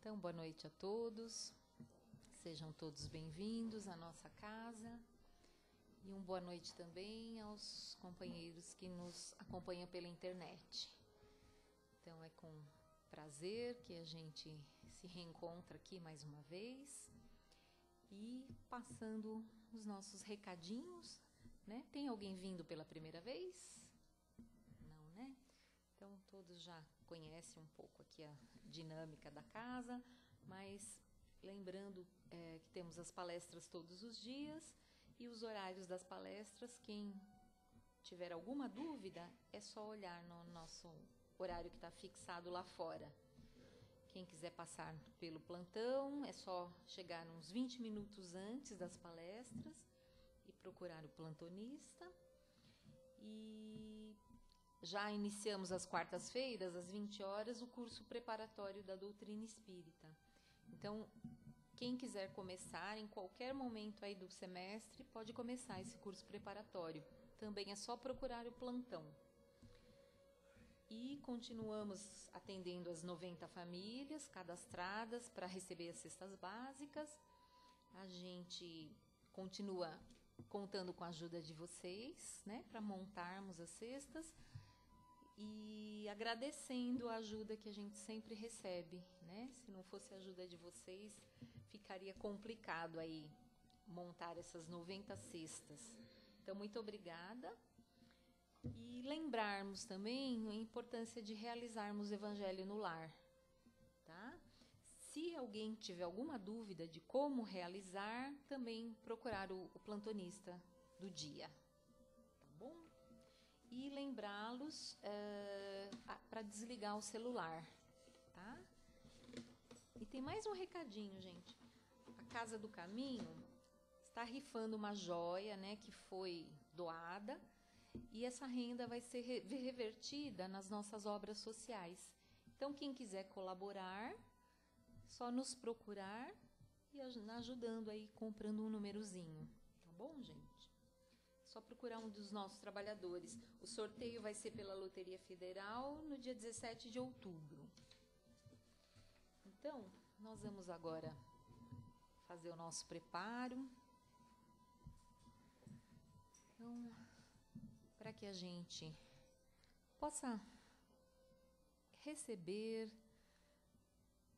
Então, boa noite a todos, sejam todos bem-vindos à nossa casa e boa noite também aos companheiros que nos acompanham pela internet. Então, é com prazer que a gente se reencontra aqui mais uma vez e passando os nossos recadinhos, né? Tem alguém vindo pela primeira vez? Não, né? Então, todos já conhecem um pouco aqui a dinâmica da casa, mas lembrando que temos as palestras todos os dias e os horários das palestras. Quem tiver alguma dúvida, é só olhar no nosso horário que está fixado lá fora. Quem quiser passar pelo plantão, é só chegar uns 20 minutos antes das palestras e procurar o plantonista. E já iniciamos às quartas-feiras, às 20 horas, o curso preparatório da doutrina espírita. Então, quem quiser começar em qualquer momento aí do semestre, pode começar esse curso preparatório. Também é só procurar o plantão. E continuamos atendendo as 90 famílias cadastradas para receber as cestas básicas. A gente continua contando com a ajuda de vocês, né, para montarmos as cestas. E agradecendo a ajuda que a gente sempre recebe, né? Se não fosse a ajuda de vocês, ficaria complicado aí montar essas 90 cestas. Então, muito obrigada. E lembrarmos também a importância de realizarmos o Evangelho no lar, tá? Se alguém tiver alguma dúvida de como realizar, também procurar o plantonista do dia, tá bom? E lembrá-los para desligar o celular, tá? E tem mais um recadinho, gente. A Casa do Caminho está rifando uma joia, né, que foi doada, e essa renda vai ser revertida nas nossas obras sociais. Então, quem quiser colaborar, só nos procurar e ajudando aí, comprando um númerozinho, tá bom, gente? Só procurar um dos nossos trabalhadores. O sorteio vai ser pela Loteria Federal no dia 17 de outubro. Então, nós vamos agora fazer o nosso preparo. Então, para que a gente possa receber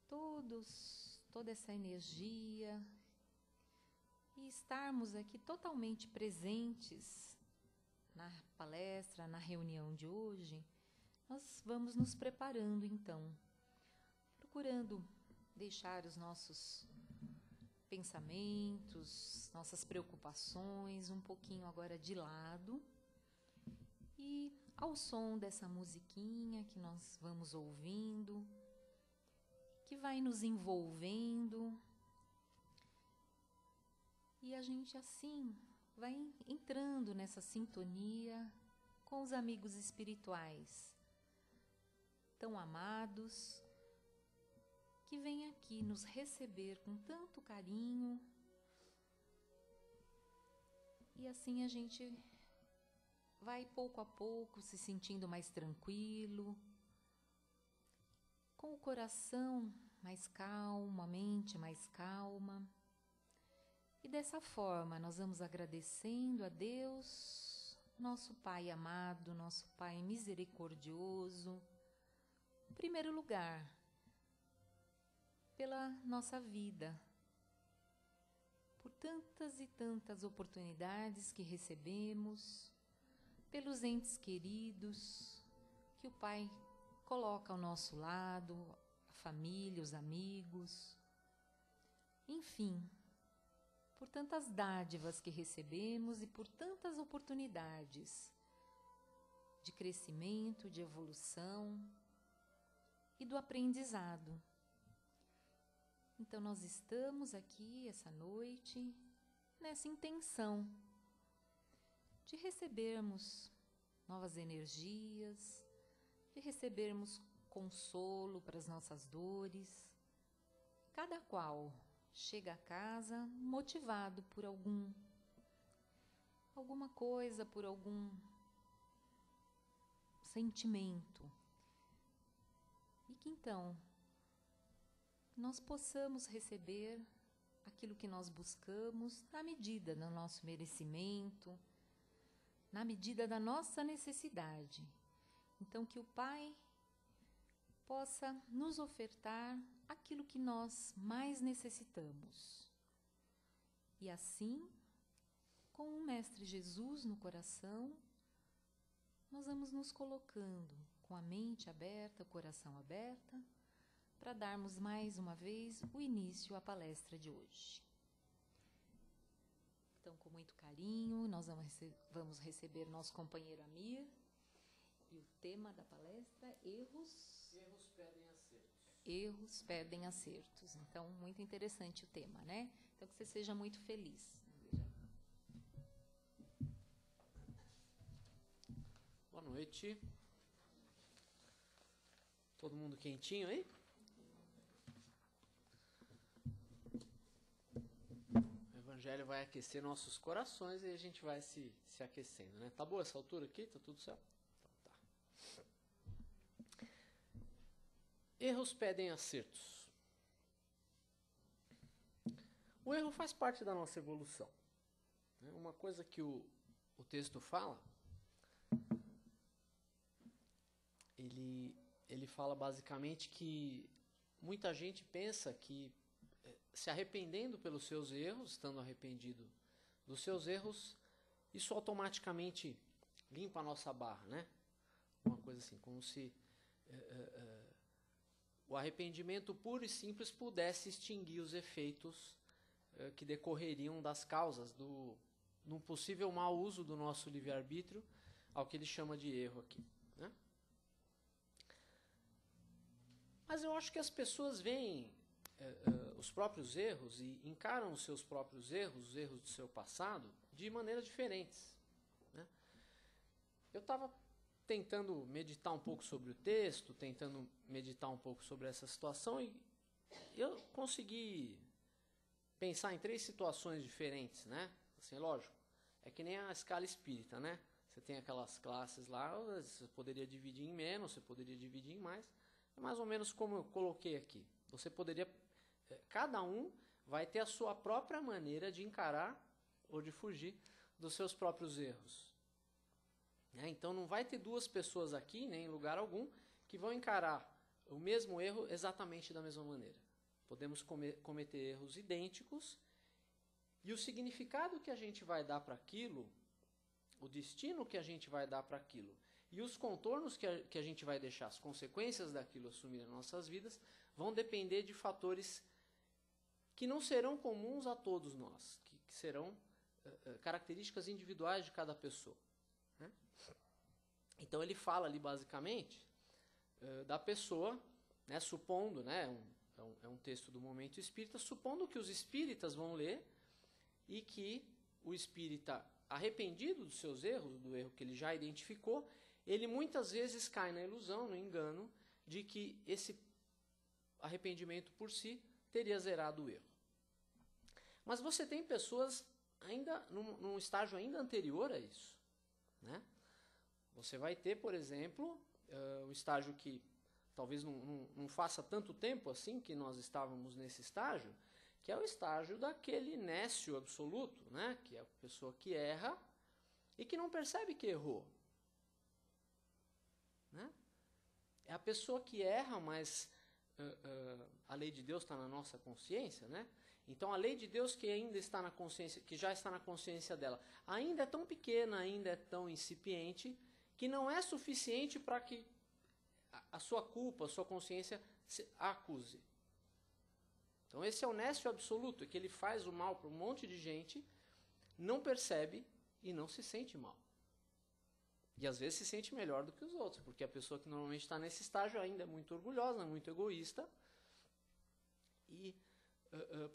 toda essa energia e estarmos aqui totalmente presentes na palestra, na reunião de hoje, nós vamos nos preparando então, procurando deixar os nossos pensamentos, nossas preocupações um pouquinho agora de lado e ao som dessa musiquinha que nós vamos ouvindo, que vai nos envolvendo, e a gente assim vai entrando nessa sintonia com os amigos espirituais tão amados, que vêm aqui nos receber com tanto carinho. E assim a gente vai pouco a pouco se sentindo mais tranquilo, com o coração mais calmo, a mente mais calma. E dessa forma nós vamos agradecendo a Deus, nosso Pai amado, nosso Pai misericordioso, em primeiro lugar, pela nossa vida, por tantas e tantas oportunidades que recebemos, pelos entes queridos que o Pai coloca ao nosso lado, a família, os amigos, enfim, por tantas dádivas que recebemos e por tantas oportunidades de crescimento, de evolução e do aprendizado. Então, nós estamos aqui essa noite nessa intenção de recebermos novas energias, de recebermos consolo para as nossas dores. Cada qual chega a casa motivado por alguma coisa, por algum sentimento. E que então nós possamos receber aquilo que nós buscamos na medida do nosso merecimento, na medida da nossa necessidade. Então, que o Pai possa nos ofertar aquilo que nós mais necessitamos. E assim, com o Mestre Jesus no coração, nós vamos nos colocando com a mente aberta, o coração aberto, para darmos mais uma vez o início à palestra de hoje. Então, com muito carinho, nós vamos receber nosso companheiro Amir. E o tema da palestra, erros pedem acertos. Erros pedem acertos. Então, muito interessante o tema, né? Então, que você seja muito feliz. Boa noite. Todo mundo quentinho aí? O Evangelho vai aquecer nossos corações e a gente vai se aquecendo, né? Tá boa essa altura aqui? Tá tudo certo? Então tá. Erros pedem acertos. O erro faz parte da nossa evolução. Uma coisa que o texto fala, ele fala basicamente que muita gente pensa que se arrependendo pelos seus erros, estando arrependido dos seus erros, isso automaticamente limpa a nossa barra, né? Uma coisa assim, como se o arrependimento puro e simples pudesse extinguir os efeitos que decorreriam das causas num possível mau uso do nosso livre-arbítrio, ao que ele chama de erro aqui, né? Mas eu acho que as pessoas veem os próprios erros e encaram os seus próprios erros, os erros do seu passado, de maneiras diferentes, né? Eu estava tentando meditar um pouco sobre o texto, tentando meditar um pouco sobre essa situação, e eu consegui pensar em 3 situações diferentes, né? Assim, lógico, é que nem a escala espírita, né? Você tem aquelas classes lá, você poderia dividir em menos, você poderia dividir em mais. É mais ou menos como eu coloquei aqui. Você poderia, cada um vai ter a sua própria maneira de encarar ou de fugir dos seus próprios erros. Então não vai ter 2 pessoas aqui, nem em lugar algum, que vão encarar o mesmo erro exatamente da mesma maneira. Podemos cometer erros idênticos, e o significado que a gente vai dar para aquilo, o destino que a gente vai dar para aquilo, e os contornos que a gente vai deixar, as consequências daquilo assumir nas nossas vidas, vão depender de fatores que não serão comuns a todos nós, que serão características individuais de cada pessoa, né? Então ele fala ali basicamente da pessoa, né, supondo, né, é um texto do Momento Espírita, supondo que os espíritas vão ler e que o espírita, arrependido dos seus erros, do erro que ele já identificou, ele muitas vezes cai na ilusão, no engano, de que esse arrependimento por si teria zerado o erro. Mas você tem pessoas ainda num estágio ainda anterior a isso, né? Você vai ter, por exemplo, o estágio que talvez não faça tanto tempo assim que nós estávamos nesse estágio, que é o estágio daquele nécio absoluto, né? Que é a pessoa que erra e que não percebe que errou, né? É a pessoa que erra, mas a lei de Deus está na nossa consciência, né? Então a lei de Deus que ainda está na consciência, que já está na consciência dela, ainda é tão pequena, ainda é tão incipiente, que não é suficiente para que a sua culpa, a sua consciência a acuse. Então esse é o nécio absoluto, que ele faz o mal para um monte de gente, não percebe e não se sente mal. E às vezes se sente melhor do que os outros, porque a pessoa que normalmente está nesse estágio ainda é muito orgulhosa, muito egoísta, e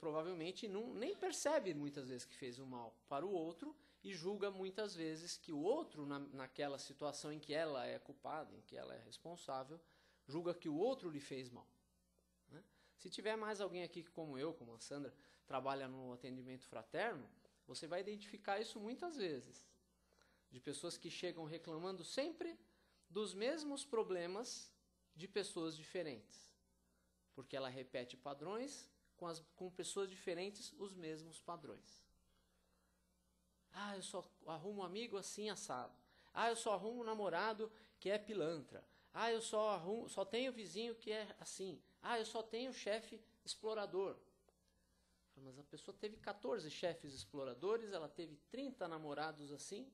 provavelmente nem percebe muitas vezes que fez o mal para o outro, e julga muitas vezes que o outro, naquela situação em que ela é culpada, em que ela é responsável, julga que o outro lhe fez mal, né? Se tiver mais alguém aqui como eu, como a Sandra, trabalha no atendimento fraterno, você vai identificar isso muitas vezes, de pessoas que chegam reclamando sempre dos mesmos problemas de pessoas diferentes. porque ela repete padrões com pessoas diferentes, os mesmos padrões. Ah, eu só arrumo um amigo assim assado. Ah, eu só arrumo um namorado que é pilantra. Ah, eu só tenho vizinho que é assim. Ah, eu só tenho chefe explorador. Mas a pessoa teve 14 chefes exploradores, ela teve 30 namorados assim.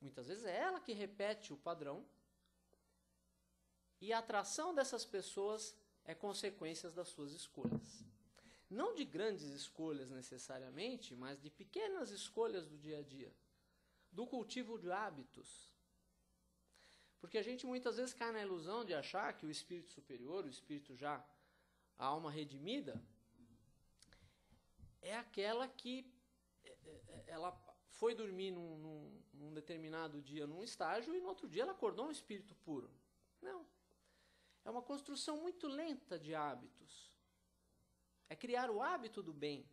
Muitas vezes é ela que repete o padrão. E a atração dessas pessoas é consequência das suas escolhas. Não de grandes escolhas necessariamente, mas de pequenas escolhas do dia a dia. Do cultivo de hábitos. Porque a gente muitas vezes cai na ilusão de achar que o espírito superior, o espírito já, a alma redimida, é aquela que ela foi dormir num determinado dia num estágio e no outro dia ela acordou um espírito puro. Não. É uma construção muito lenta de hábitos. É criar o hábito do bem.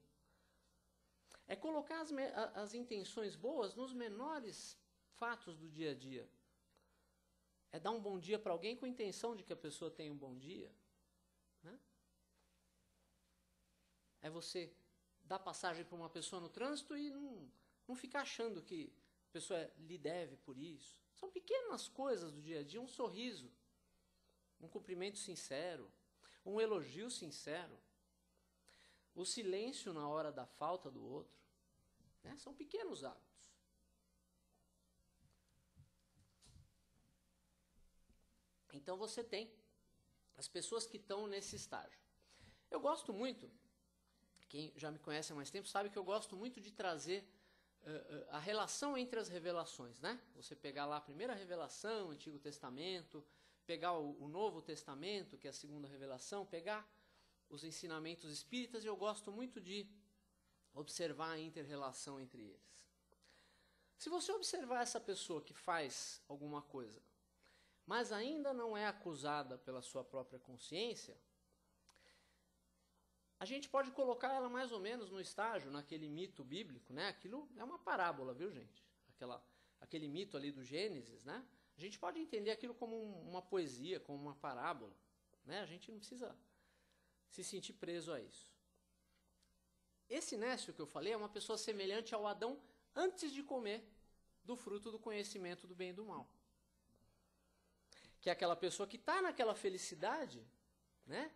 É colocar as intenções boas nos menores fatos do dia a dia. É dar um bom dia para alguém com a intenção de que a pessoa tenha um bom dia. Né? É você dar passagem para uma pessoa no trânsito e não ficar achando que a pessoa lhe deve por isso. São pequenas coisas do dia a dia, um sorriso, um cumprimento sincero, um elogio sincero, o silêncio na hora da falta do outro. Né? São pequenos hábitos. Então você tem as pessoas que estão nesse estágio. Eu gosto muito, quem já me conhece há mais tempo sabe que eu gosto muito de trazer a relação entre as revelações. Né? Você pegar lá a primeira revelação, o Antigo Testamento, pegar o Novo Testamento, que é a segunda revelação, pegar os ensinamentos espíritas, e eu gosto muito de observar a inter-relação entre eles. Se você observar essa pessoa que faz alguma coisa, mas ainda não é acusada pela sua própria consciência, a gente pode colocar ela mais ou menos no estágio, naquele mito bíblico, né? Aquilo é uma parábola, viu, gente? Aquele mito ali do Gênesis, né? A gente pode entender aquilo como uma poesia, como uma parábola, né? A gente não precisa se sentir preso a isso. Esse Nécio que eu falei é uma pessoa semelhante ao Adão antes de comer do fruto do conhecimento do bem e do mal. Que é aquela pessoa que está naquela felicidade, né?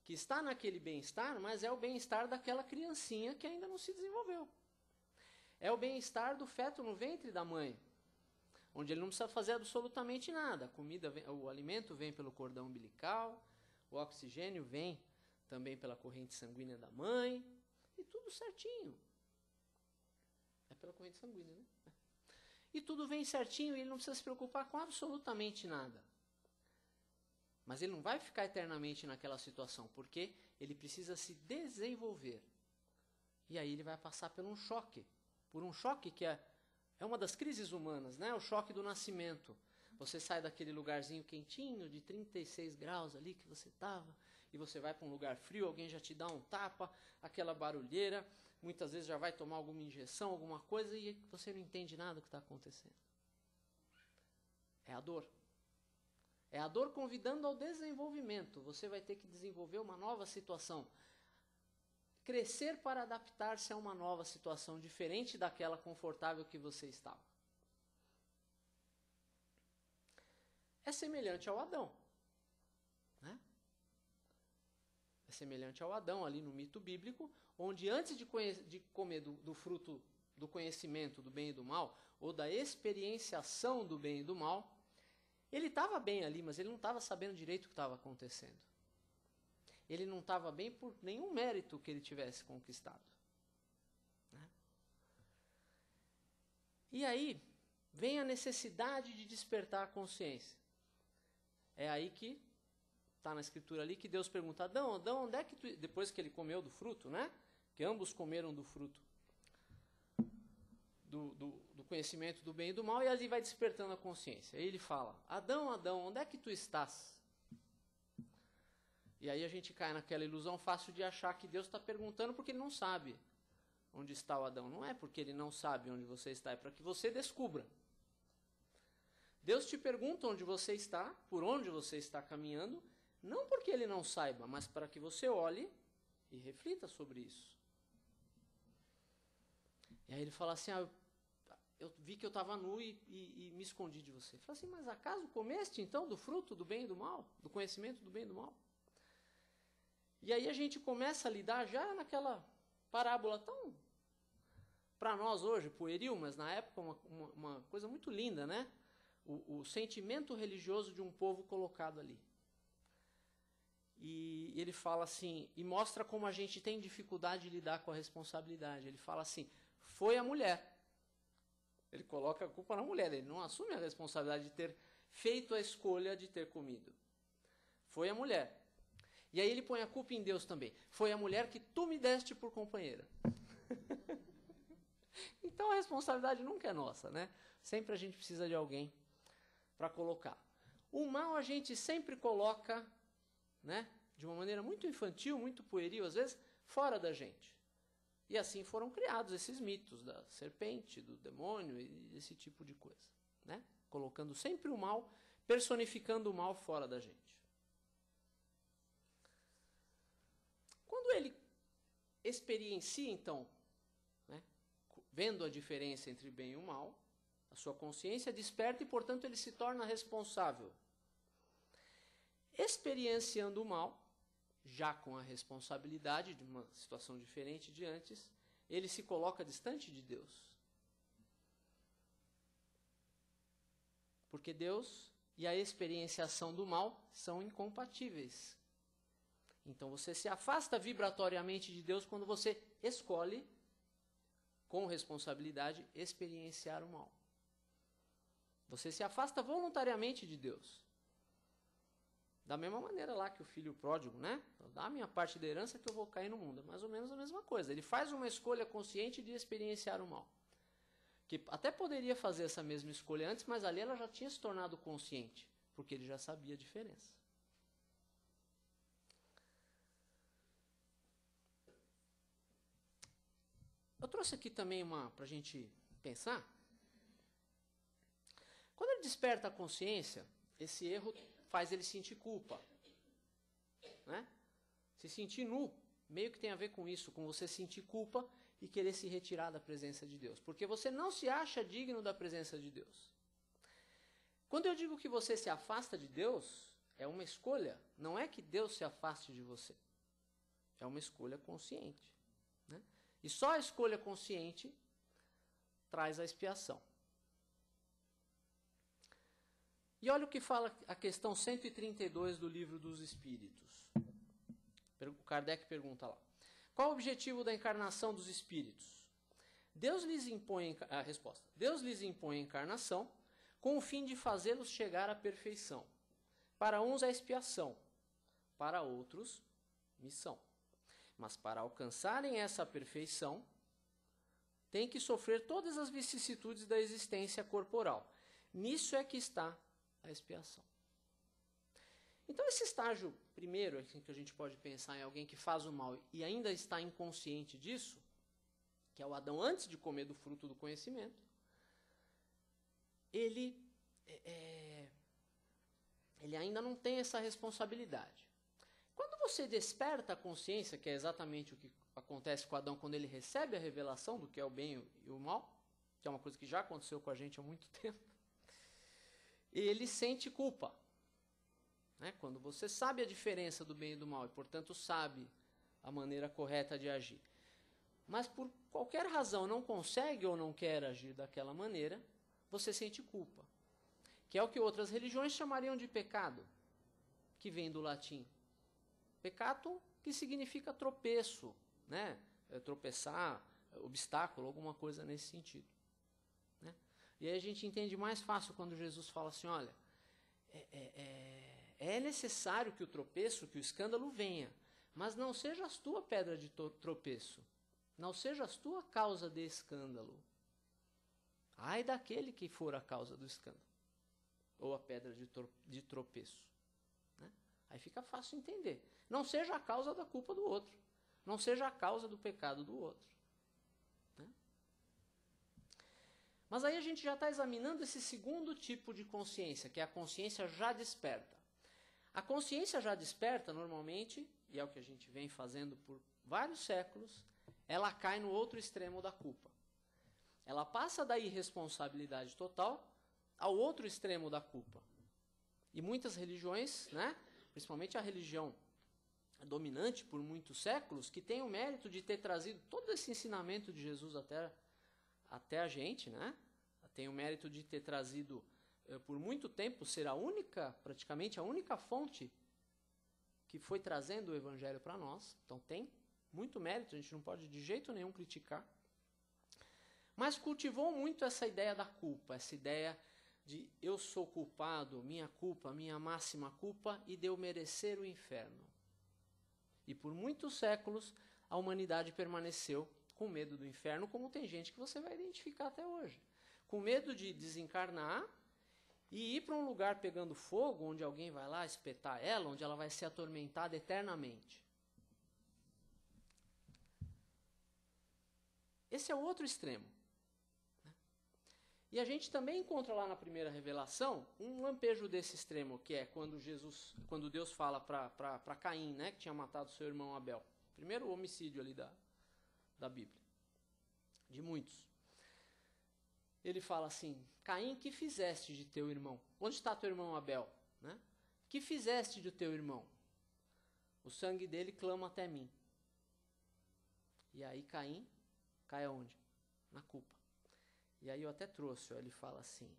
Que está naquele bem-estar, mas é o bem-estar daquela criancinha que ainda não se desenvolveu. É o bem-estar do feto no ventre da mãe, onde ele não precisa fazer absolutamente nada. A comida, o alimento vem pelo cordão umbilical, o oxigênio vem também pela corrente sanguínea da mãe, e tudo certinho. É pela corrente sanguínea, né? E tudo vem certinho e ele não precisa se preocupar com absolutamente nada. Mas ele não vai ficar eternamente naquela situação, porque ele precisa se desenvolver. E aí ele vai passar por um choque que é uma das crises humanas, né? O choque do nascimento. Você sai daquele lugarzinho quentinho, de 36 graus ali que você estava, e você vai para um lugar frio, alguém já te dá um tapa, aquela barulheira, muitas vezes já vai tomar alguma injeção, alguma coisa, e você não entende nada do que está acontecendo. É a dor. É a dor convidando ao desenvolvimento. Você vai ter que desenvolver uma nova situação. Crescer para adaptar-se a uma nova situação diferente daquela confortável que você estava. É semelhante ao Adão. Né? É semelhante ao Adão ali no mito bíblico, onde antes de comer do fruto do conhecimento do bem e do mal, ou da experienciação do bem e do mal, ele estava bem ali, mas ele não estava sabendo direito o que estava acontecendo. Ele não estava bem por nenhum mérito que ele tivesse conquistado. Né? E aí, vem a necessidade de despertar a consciência. É aí que está na escritura ali que Deus pergunta: Adão, onde é que tu... Depois que ele comeu do fruto, né? Que ambos comeram do fruto do conhecimento do bem e do mal, e ali vai despertando a consciência. Aí ele fala: Adão, Adão, onde é que tu estás? E aí a gente cai naquela ilusão fácil de achar que Deus está perguntando porque ele não sabe onde está o Adão. Não é porque ele não sabe onde você está, é para que você descubra. Deus te pergunta onde você está, por onde você está caminhando, Não porque ele não saiba, mas para que você olhe e reflita sobre isso. E aí ele fala assim, eu vi que eu estava nu e me escondi de você. Ele fala assim, mas acaso comeste então do fruto do bem e do mal? Do conhecimento do bem e do mal? E aí a gente começa a lidar já naquela parábola tão, para nós hoje, pueril, mas na época uma coisa muito linda, né? O sentimento religioso de um povo colocado ali. E ele fala assim, e mostra como a gente tem dificuldade de lidar com a responsabilidade. Ele fala assim, foi a mulher. Ele coloca a culpa na mulher, ele não assume a responsabilidade de ter feito a escolha de ter comido. Foi a mulher. E aí ele põe a culpa em Deus também. Foi a mulher que tu me deste por companheira. Então a responsabilidade nunca é nossa, né? Sempre a gente precisa de alguém para colocar. O mal a gente sempre coloca, né, de uma maneira muito infantil, muito pueril, às vezes, fora da gente. E assim foram criados esses mitos da serpente, do demônio e esse tipo de coisa, né? Colocando sempre o mal, personificando o mal fora da gente. Quando ele experiencia, então, né, vendo a diferença entre o bem e o mal, a sua consciência desperta e, portanto, ele se torna responsável. Experienciando o mal, já com a responsabilidade de uma situação diferente de antes, ele se coloca distante de Deus. Porque Deus e a experienciação do mal são incompatíveis. Então você se afasta vibratoriamente de Deus quando você escolhe, com responsabilidade, experienciar o mal. Você se afasta voluntariamente de Deus. Da mesma maneira lá que o filho pródigo, né? Dá a minha parte da herança que eu vou cair no mundo. É mais ou menos a mesma coisa. Ele faz uma escolha consciente de experienciar o mal. Que até poderia fazer essa mesma escolha antes, mas ali ela já tinha se tornado consciente, porque ele já sabia a diferença. Eu trouxe aqui também para a gente pensar. Quando ele desperta a consciência, esse erro faz ele sentir culpa, né? Se sentir nu, meio que tem a ver com isso, com você sentir culpa e querer se retirar da presença de Deus, porque você não se acha digno da presença de Deus. Quando eu digo que você se afasta de Deus, é uma escolha, não é que Deus se afaste de você, é uma escolha consciente, né? E só a escolha consciente traz a expiação. E olha o que fala a questão 132 do Livro dos Espíritos. O Kardec pergunta lá. Qual o objetivo da encarnação dos espíritos? Deus lhes impõe a resposta. Deus lhes impõe a encarnação com o fim de fazê-los chegar à perfeição. Para uns é expiação, para outros missão. Mas para alcançarem essa perfeição, têm que sofrer todas as vicissitudes da existência corporal. Nisso é que está a expiação. Então esse estágio primeiro, assim, que a gente pode pensar em alguém que faz o mal e ainda está inconsciente disso, que é o Adão antes de comer do fruto do conhecimento, ele ainda não tem essa responsabilidade. Quando você desperta a consciência, que é exatamente o que acontece com Adão quando ele recebe a revelação do que é o bem e o mal, que é uma coisa que já aconteceu com a gente há muito tempo, ele sente culpa. Né? Quando você sabe a diferença do bem e do mal e, portanto, sabe a maneira correta de agir, mas por qualquer razão não consegue ou não quer agir daquela maneira, você sente culpa. Que é o que outras religiões chamariam de pecado, que vem do latim. Peccatum, que significa tropeço, né? Tropeçar, obstáculo, alguma coisa nesse sentido. Né? E aí a gente entende mais fácil quando Jesus fala assim, olha, é necessário que o tropeço, que o escândalo venha, mas não sejas tu a pedra de tropeço, não sejas tu a causa de escândalo. Ai daquele que for a causa do escândalo, ou a pedra de tropeço. Né? Aí fica fácil entender. Não seja a causa da culpa do outro, não seja a causa do pecado do outro. Né? Mas aí a gente já está examinando esse segundo tipo de consciência, que é a consciência já desperta. A consciência já desperta, normalmente, e é o que a gente vem fazendo por vários séculos, ela cai no outro extremo da culpa. Ela passa da irresponsabilidade total ao outro extremo da culpa. E muitas religiões, né, principalmente a religião dominante por muitos séculos, que tem o mérito de ter trazido todo esse ensinamento de Jesus até a gente, né? Tem o mérito de ter trazido, por muito tempo, ser praticamente a única fonte que foi trazendo o Evangelho para nós. Então tem muito mérito, a gente não pode de jeito nenhum criticar. Mas cultivou muito essa ideia da culpa, essa ideia de eu sou culpado, minha máxima culpa, e de eu merecer o inferno. E por muitos séculos a humanidade permaneceu com medo do inferno, como tem gente que você vai identificar até hoje. Com medo de desencarnar e ir para um lugar pegando fogo, onde alguém vai lá espetar ela, onde ela vai ser atormentada eternamente. Esse é o outro extremo. E a gente também encontra lá na primeira revelação um lampejo desse extremo, que é quando Deus fala para Caim, né, que tinha matado seu irmão Abel. Primeiro homicídio ali da Bíblia, de muitos. Ele fala assim: Caim, que fizeste de teu irmão? Onde está teu irmão Abel? Né? Que fizeste de teu irmão? O sangue dele clama até mim. E aí Caim cai aonde? Na culpa. E aí eu até trouxe, ó, ele fala assim.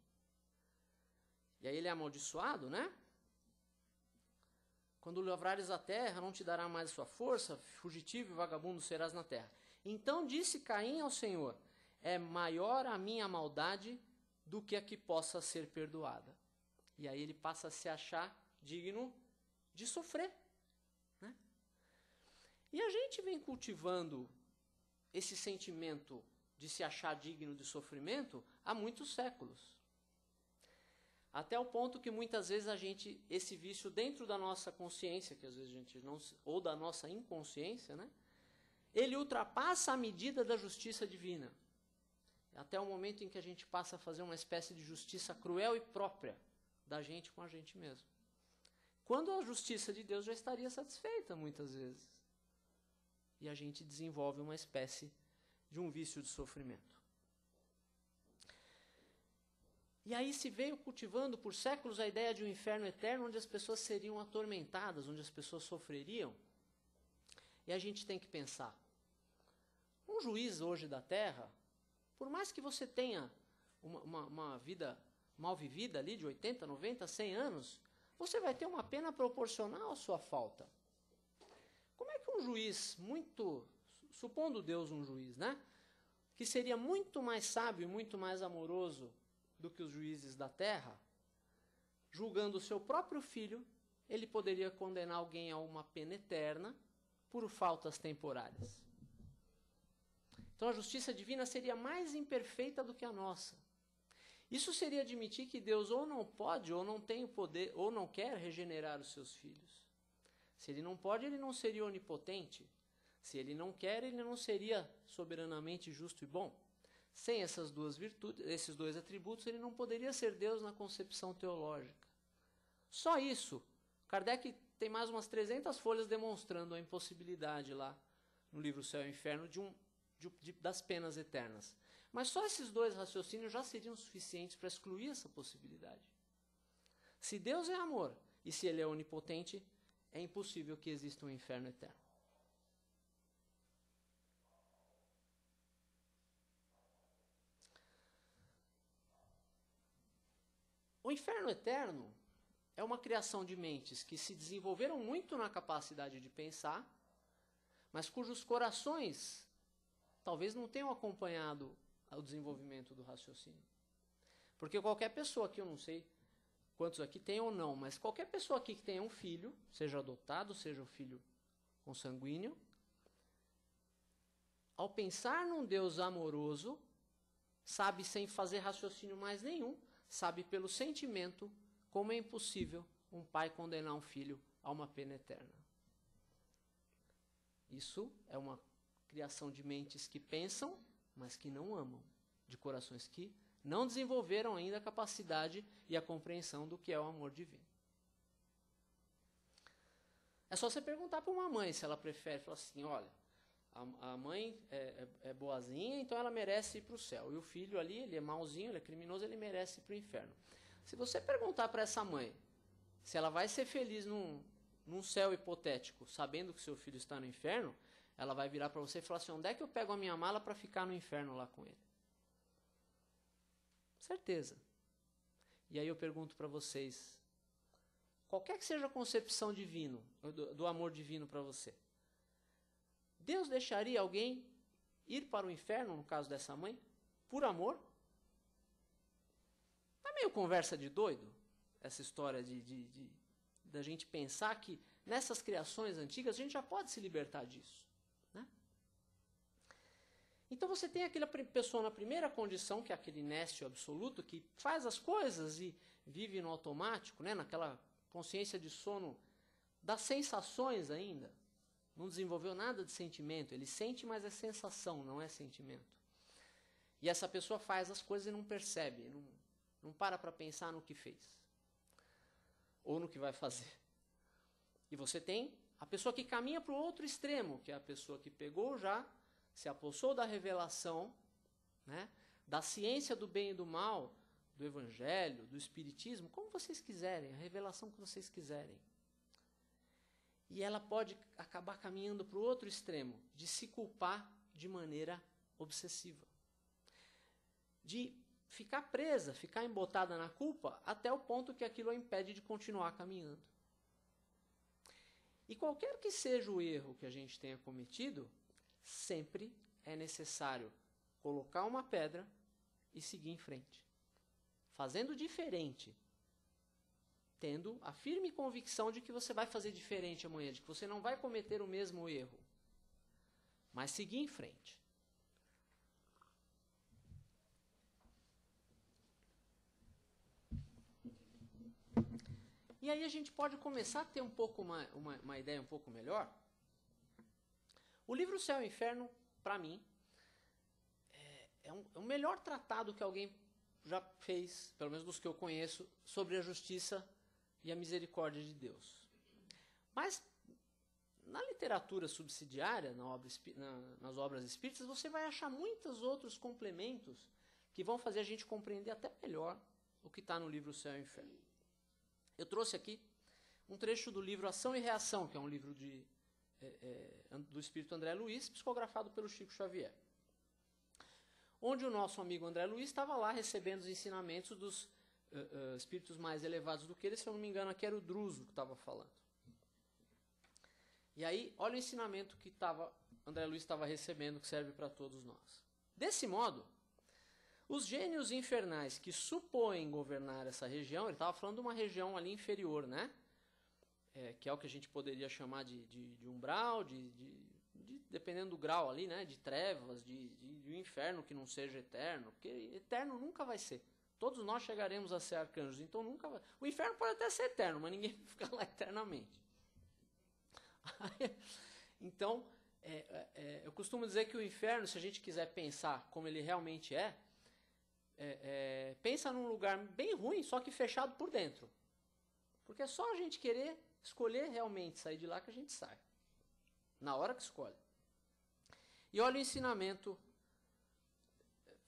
E aí ele é amaldiçoado, né? Quando lavrares a terra, não te dará mais a sua força, fugitivo e vagabundo serás na terra. Então disse Caim ao Senhor: é maior a minha maldade do que a que possa ser perdoada. E aí ele passa a se achar digno de sofrer, né? E a gente vem cultivando esse sentimento de se achar digno de sofrimento há muitos séculos. Até o ponto que muitas vezes esse vício dentro da nossa consciência, que às vezes a gente não, ou da nossa inconsciência, né, ele ultrapassa a medida da justiça divina. Até o momento em que a gente passa a fazer uma espécie de justiça cruel e própria da gente com a gente mesmo. Quando a justiça de Deus já estaria satisfeita muitas vezes. E a gente desenvolve uma espécie de um vício de sofrimento. E aí se veio cultivando por séculos a ideia de um inferno eterno, onde as pessoas seriam atormentadas, onde as pessoas sofreriam. E a gente tem que pensar, um juiz hoje da terra, por mais que você tenha uma vida mal vivida ali de 80, 90, 100 anos, você vai ter uma pena proporcional à sua falta. Como é que um juiz supondo Deus um juiz, né, que seria muito mais sábio e muito mais amoroso do que os juízes da terra, julgando o seu próprio filho, ele poderia condenar alguém a uma pena eterna por faltas temporárias. Então a justiça divina seria mais imperfeita do que a nossa. Isso seria admitir que Deus ou não pode, ou não tem o poder, ou não quer regenerar os seus filhos. Se ele não pode, ele não seria onipotente. Se ele não quer, ele não seria soberanamente justo e bom. Sem essas duas virtudes, esses dois atributos, ele não poderia ser Deus na concepção teológica. Só isso. Kardec tem mais umas 300 folhas demonstrando a impossibilidade lá no livro Céu e Inferno das penas eternas. Mas só esses dois raciocínios já seriam suficientes para excluir essa possibilidade. Se Deus é amor e se ele é onipotente, é impossível que exista um inferno eterno. O inferno eterno é uma criação de mentes que se desenvolveram muito na capacidade de pensar, mas cujos corações talvez não tenham acompanhado o desenvolvimento do raciocínio. Porque qualquer pessoa aqui, eu não sei quantos aqui tem ou não, mas qualquer pessoa aqui que tenha um filho, seja adotado, seja um filho consanguíneo, ao pensar num Deus amoroso, sabe sem fazer raciocínio mais nenhum, sabe pelo sentimento como é impossível um pai condenar um filho a uma pena eterna. Isso é uma criação de mentes que pensam, mas que não amam, de corações que não desenvolveram ainda a capacidade e a compreensão do que é o amor divino. É só você perguntar para uma mãe se ela prefere, falar assim, olha, a mãe é boazinha, então ela merece ir para o céu. E o filho ali, ele é mauzinho, ele é criminoso, ele merece ir para o inferno. Se você perguntar para essa mãe se ela vai ser feliz num céu hipotético, sabendo que seu filho está no inferno, ela vai virar para você e falar assim, onde é que eu pego a minha mala para ficar no inferno lá com ele? Certeza. E aí eu pergunto para vocês, qualquer que seja a concepção divino, do amor divino para você, Deus deixaria alguém ir para o inferno, no caso dessa mãe, por amor? Não é meio conversa de doido, essa história da gente pensar que nessas criações antigas a gente já pode se libertar disso, né? Então você tem aquela pessoa na primeira condição, que é aquele inércio absoluto, que faz as coisas e vive no automático, né? Naquela consciência de sono das sensações ainda. Não desenvolveu nada de sentimento. Ele sente, mas é sensação, não é sentimento. E essa pessoa faz as coisas e não percebe, não para pensar no que fez. Ou no que vai fazer. E você tem a pessoa que caminha para o outro extremo, que é a pessoa que pegou já, se apossou da revelação, né, da ciência do bem e do mal, do evangelho, do espiritismo, como vocês quiserem, a revelação que vocês quiserem. E ela pode acabar caminhando para o outro extremo, de se culpar de maneira obsessiva. De ficar presa, ficar embotada na culpa, até o ponto que aquilo a impede de continuar caminhando. E qualquer que seja o erro que a gente tenha cometido, sempre é necessário colocar uma pedra e seguir em frente. Fazendo diferente. Tendo a firme convicção de que você vai fazer diferente amanhã, de que você não vai cometer o mesmo erro. Mas seguir em frente. E aí a gente pode começar a ter um pouco uma ideia um pouco melhor. O livro Céu e Inferno, para mim, é o melhor tratado que alguém já fez, pelo menos dos que eu conheço, sobre a justiça e a misericórdia de Deus. Mas, na literatura subsidiária, nas obras espíritas, você vai achar muitos outros complementos que vão fazer a gente compreender até melhor o que está no livro Céu e Inferno. Eu trouxe aqui um trecho do livro Ação e Reação, que é um livro do espírito André Luiz, psicografado pelo Chico Xavier. Onde o nosso amigo André Luiz estava lá recebendo os ensinamentos dos espíritos mais elevados do que ele, se eu não me engano, aqui era o Druso que estava falando. E aí, olha o ensinamento que André Luiz estava recebendo, que serve para todos nós. Desse modo, os gênios infernais que supõem governar essa região, ele estava falando de uma região ali inferior, né? Que é o que a gente poderia chamar de umbral, dependendo do grau ali, né? De trevas, de um inferno que não seja eterno, porque eterno nunca vai ser. Todos nós chegaremos a ser arcanjos, então nunca vai. O inferno pode até ser eterno, mas ninguém fica lá eternamente. Então, eu costumo dizer que o inferno, se a gente quiser pensar como ele realmente pensa num lugar bem ruim, só que fechado por dentro. Porque é só a gente querer escolher realmente sair de lá que a gente sai. Na hora que escolhe. E olha o ensinamento.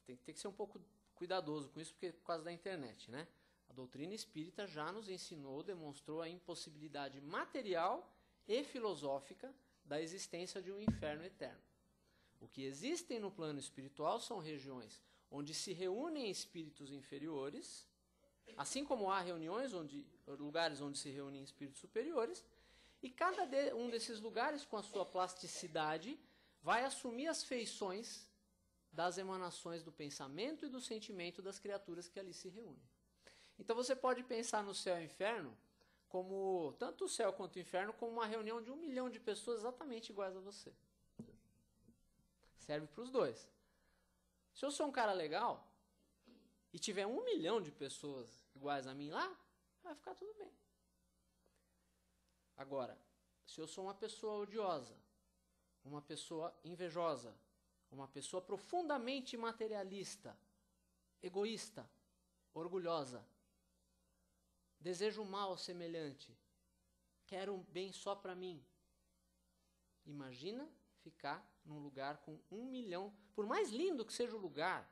Tem que ser um pouco cuidadoso com isso, porque é por causa da internet, né? A doutrina espírita já nos ensinou, demonstrou a impossibilidade material e filosófica da existência de um inferno eterno. O que existem no plano espiritual são regiões onde se reúnem espíritos inferiores, assim como há lugares onde se reúnem espíritos superiores, e cada um desses lugares, com a sua plasticidade, vai assumir as feições das emanações do pensamento e do sentimento das criaturas que ali se reúnem. Então você pode pensar no céu e inferno como, tanto o céu quanto o inferno, como uma reunião de 1 milhão de pessoas exatamente iguais a você. Serve para os dois. Se eu sou um cara legal e tiver 1 milhão de pessoas iguais a mim lá, vai ficar tudo bem. Agora, se eu sou uma pessoa odiosa, uma pessoa invejosa, uma pessoa profundamente materialista, egoísta, orgulhosa, desejo o mal ao semelhante, quero um bem só para mim. Imagina ficar num lugar com 1 milhão, por mais lindo que seja o lugar,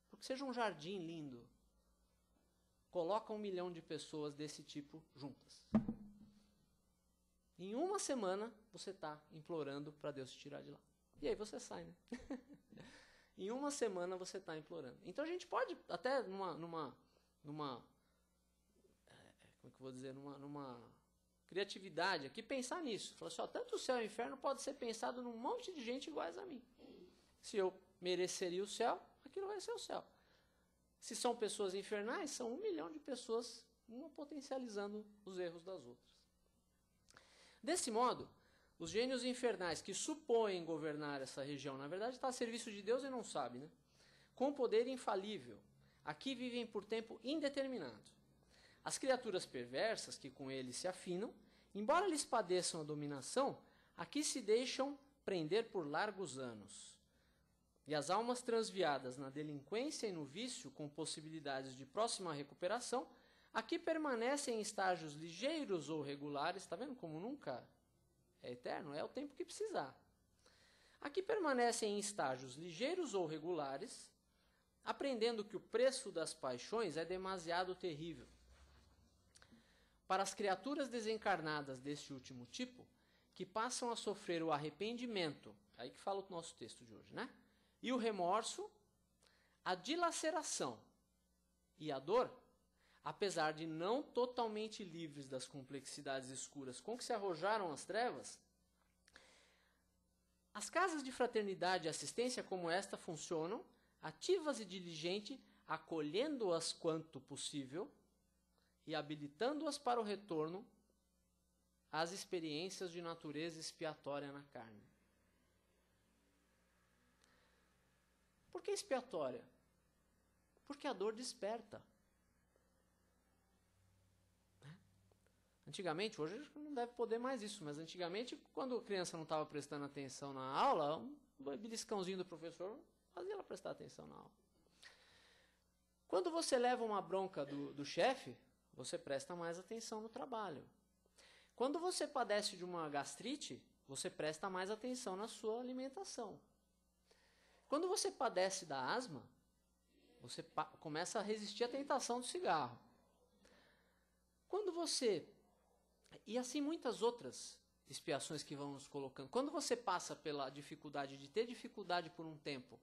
porque seja um jardim lindo, coloca 1 milhão de pessoas desse tipo juntas. Em uma semana, você está implorando para Deus te tirar de lá. E aí você sai, né? Em uma semana você está implorando. Então a gente pode, até numa como é que eu vou dizer, numa criatividade aqui, pensar nisso. Falar assim, ó, tanto o céu e o inferno pode ser pensado num monte de gente iguais a mim. Se eu mereceria o céu, aquilo vai ser o céu. Se são pessoas infernais, são 1 milhão de pessoas, uma potencializando os erros das outras. Desse modo, os gênios infernais que supõem governar essa região, na verdade está a serviço de Deus e não sabe, né? Com poder infalível, aqui vivem por tempo indeterminado. As criaturas perversas que com eles se afinam, embora lhes padeçam a dominação, aqui se deixam prender por largos anos. E as almas transviadas na delinquência e no vício, com possibilidades de próxima recuperação, aqui permanecem em estágios ligeiros ou regulares, está vendo como nunca é eterno? É o tempo que precisar. Aqui permanecem em estágios ligeiros ou regulares, aprendendo que o preço das paixões é demasiado terrível. Para as criaturas desencarnadas deste último tipo, que passam a sofrer o arrependimento, aí que fala o nosso texto de hoje, né? E o remorso, a dilaceração e a dor, apesar de não totalmente livres das complexidades escuras com que se arrojaram as trevas, as casas de fraternidade e assistência como esta funcionam, ativas e diligentes, acolhendo-as quanto possível e habilitando-as para o retorno às experiências de natureza expiatória na carne. Por que expiatória? Porque a dor desperta. Antigamente, hoje não deve poder mais isso, mas antigamente, quando a criança não estava prestando atenção na aula, um beliscãozinho do professor fazia ela prestar atenção na aula. Quando você leva uma bronca do chefe, você presta mais atenção no trabalho. Quando você padece de uma gastrite, você presta mais atenção na sua alimentação. Quando você padece da asma, você começa a resistir à tentação do cigarro. Quando você... E assim muitas outras expiações que vamos colocando. Quando você passa pela dificuldade de ter dificuldade por um tempo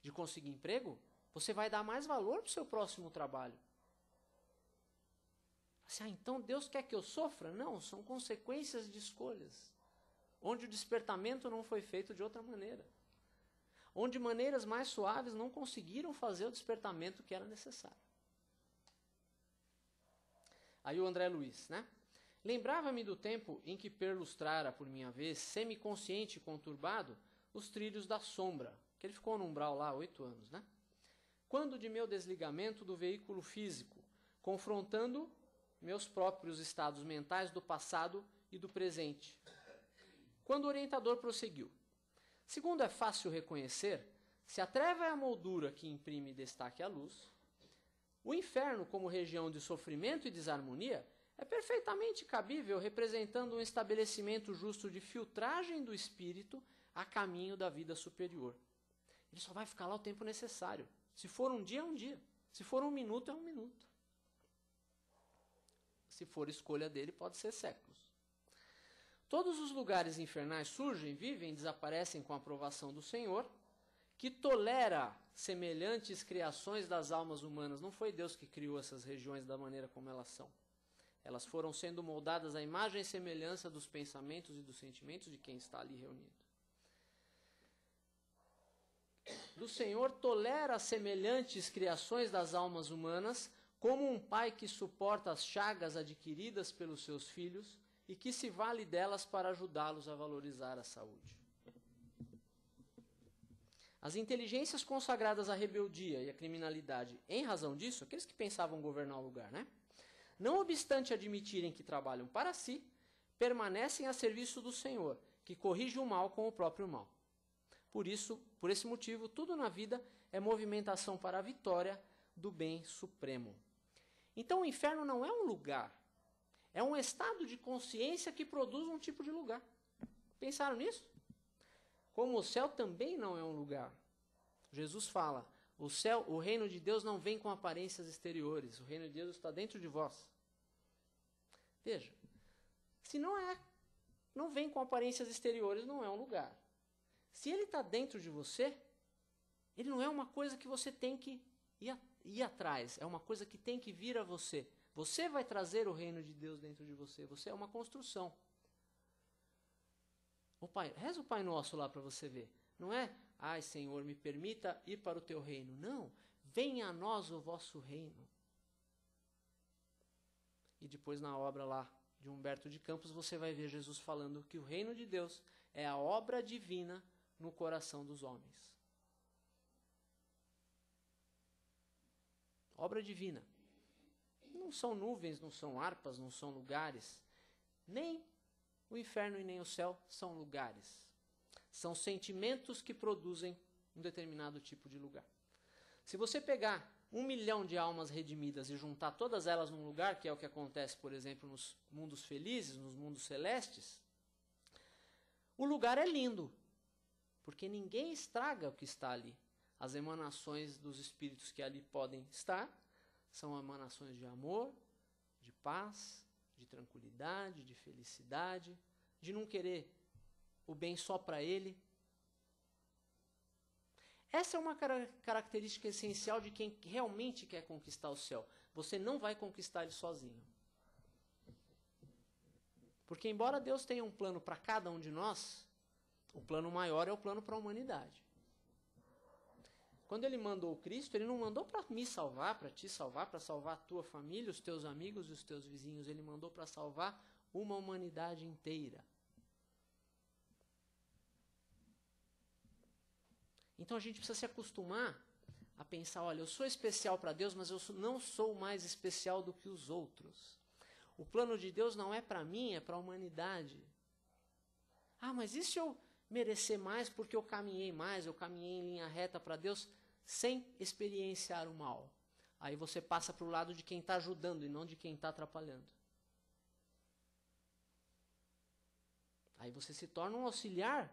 de conseguir emprego, você vai dar mais valor para o seu próximo trabalho. Assim, então Deus quer que eu sofra? Não, são consequências de escolhas. Onde o despertamento não foi feito de outra maneira. Onde maneiras mais suaves não conseguiram fazer o despertamento que era necessário. Aí o André Luiz, né? Lembrava-me do tempo em que perlustrara, por minha vez, semiconsciente e conturbado, os trilhos da sombra, que ele ficou no umbral lá 8 anos, né? Quando de meu desligamento do veículo físico, confrontando meus próprios estados mentais do passado e do presente. Quando o orientador prosseguiu. Segundo é fácil reconhecer, se a treva é a moldura que imprime destaque à luz, o inferno como região de sofrimento e desarmonia é perfeitamente cabível, representando um estabelecimento justo de filtragem do espírito a caminho da vida superior. Ele só vai ficar lá o tempo necessário. Se for um dia, é um dia. Se for um minuto, é um minuto. Se for escolha dele, pode ser séculos. Todos os lugares infernais surgem, vivem e desaparecem com a aprovação do Senhor, que tolera semelhantes criações das almas humanas. Não foi Deus que criou essas regiões da maneira como elas são. Elas foram sendo moldadas à imagem e semelhança dos pensamentos e dos sentimentos de quem está ali reunido. Do Senhor tolera semelhantes criações das almas humanas, como um pai que suporta as chagas adquiridas pelos seus filhos e que se vale delas para ajudá-los a valorizar a saúde. As inteligências consagradas à rebeldia e à criminalidade, em razão disso, aqueles que pensavam governar o lugar, né? Não obstante admitirem que trabalham para si, permanecem a serviço do Senhor, que corrige o mal com o próprio mal. Por esse motivo, tudo na vida é movimentação para a vitória do bem supremo. Então o inferno não é um lugar, É um estado de consciência que produz um tipo de lugar. Pensaram nisso? Como o céu também não é um lugar. Jesus fala, o reino de Deus não vem com aparências exteriores. O reino de Deus está dentro de vós. Veja, se não vem com aparências exteriores, não é um lugar. Se ele está dentro de você, ele não é uma coisa que você tem que ir atrás. É uma coisa que tem que vir a você. Você vai trazer o reino de Deus dentro de você. Você é uma construção. Reza o Pai Nosso lá para você ver. Não é, ai Senhor, me permita ir para o teu reino. Não, venha a nós o vosso reino. E depois na obra lá de Humberto de Campos, você vai ver Jesus falando que o reino de Deus é a obra divina no coração dos homens. Obra divina. Não são nuvens, não são harpas, não são lugares. Nem o inferno e nem o céu são lugares. São sentimentos que produzem um determinado tipo de lugar. Se você pegar 1 milhão de almas redimidas e juntar todas elas num lugar, que é o que acontece, por exemplo, nos mundos felizes, nos mundos celestes, o lugar é lindo, porque ninguém estraga o que está ali. As emanações dos espíritos que ali podem estar são emanações de amor, de paz, de tranquilidade, de felicidade, de não querer o bem só para ele. Essa é uma característica essencial de quem realmente quer conquistar o céu. Você não vai conquistar ele sozinho. Porque embora Deus tenha um plano para cada um de nós, o plano maior é o plano para a humanidade. Quando ele mandou o Cristo, ele não mandou para me salvar, para te salvar, para salvar a tua família, os teus amigos e os teus vizinhos. Ele mandou para salvar uma humanidade inteira. Então a gente precisa se acostumar a pensar, olha, eu sou especial para Deus, mas eu não sou mais especial do que os outros. O plano de Deus não é para mim, é para a humanidade. Ah, mas e se eu merecer mais porque eu caminhei mais, eu caminhei em linha reta para Deus sem experienciar o mal? Aí você passa para o lado de quem está ajudando e não de quem está atrapalhando. Aí você se torna um auxiliar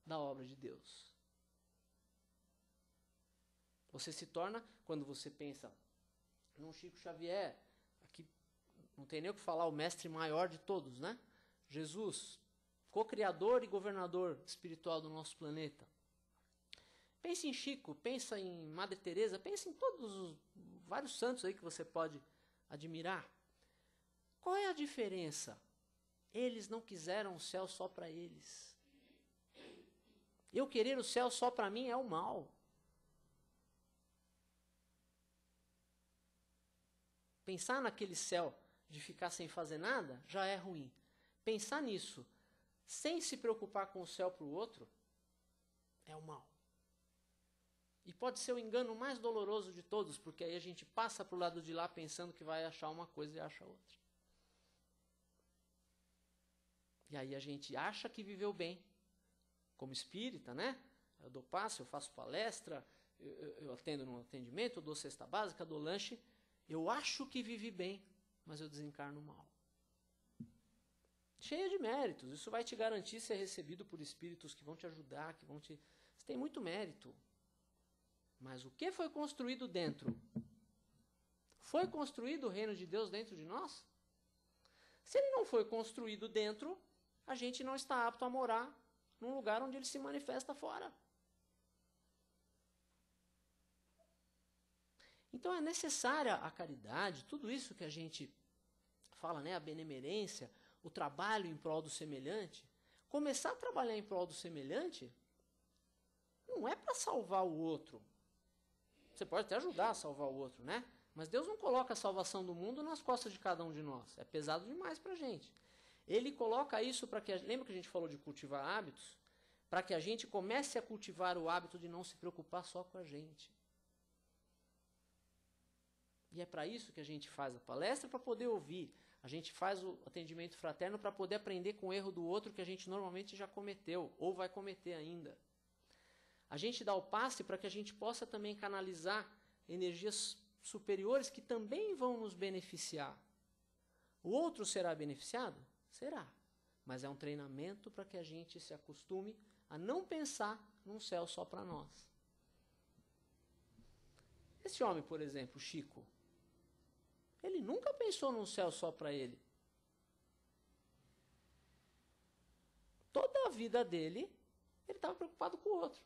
da obra de Deus. Você se torna, quando você pensa num Chico Xavier, aqui não tem nem o que falar, o mestre maior de todos, né? Jesus, co-criador e governador espiritual do nosso planeta. Pense em Chico, pensa em Madre Teresa, pense em todos os vários santos aí que você pode admirar. Qual é a diferença? Eles não quiseram o céu só para eles. Eu querer o céu só para mim é o mal. Pensar naquele céu de ficar sem fazer nada já é ruim. Pensar nisso sem se preocupar com o céu para o outro é o mal. E pode ser o engano mais doloroso de todos, porque aí a gente passa para o lado de lá pensando que vai achar uma coisa e acha outra. E aí a gente acha que viveu bem, como espírita, né? Eu dou passe, eu faço palestra, eu atendo no atendimento, eu dou cesta básica, dou lanche. Eu acho que vivi bem, mas eu desencarno mal. Cheia de méritos. Isso vai te garantir ser recebido por espíritos que vão te ajudar, que vão te... Você tem muito mérito. Mas o que foi construído dentro? Foi construído o reino de Deus dentro de nós? Se ele não foi construído dentro, a gente não está apto a morar num lugar onde ele se manifesta fora. Então é necessária a caridade, tudo isso que a gente fala, né, a benemerência, o trabalho em prol do semelhante. Começar a trabalhar em prol do semelhante não é para salvar o outro. Você pode até ajudar a salvar o outro, né? Mas Deus não coloca a salvação do mundo nas costas de cada um de nós. É pesado demais para a gente. Ele coloca isso para que... Lembra que a gente falou de cultivar hábitos? Para que a gente comece a cultivar o hábito de não se preocupar só com a gente. E é para isso que a gente faz a palestra, para poder ouvir. A gente faz o atendimento fraterno para poder aprender com o erro do outro que a gente normalmente já cometeu, ou vai cometer ainda. A gente dá o passe para que a gente possa também canalizar energias superiores que também vão nos beneficiar. O outro será beneficiado? Será. Mas é um treinamento para que a gente se acostume a não pensar num céu só para nós. Esse homem, por exemplo, Chico, ele nunca pensou num céu só para ele. Toda a vida dele, ele estava preocupado com o outro.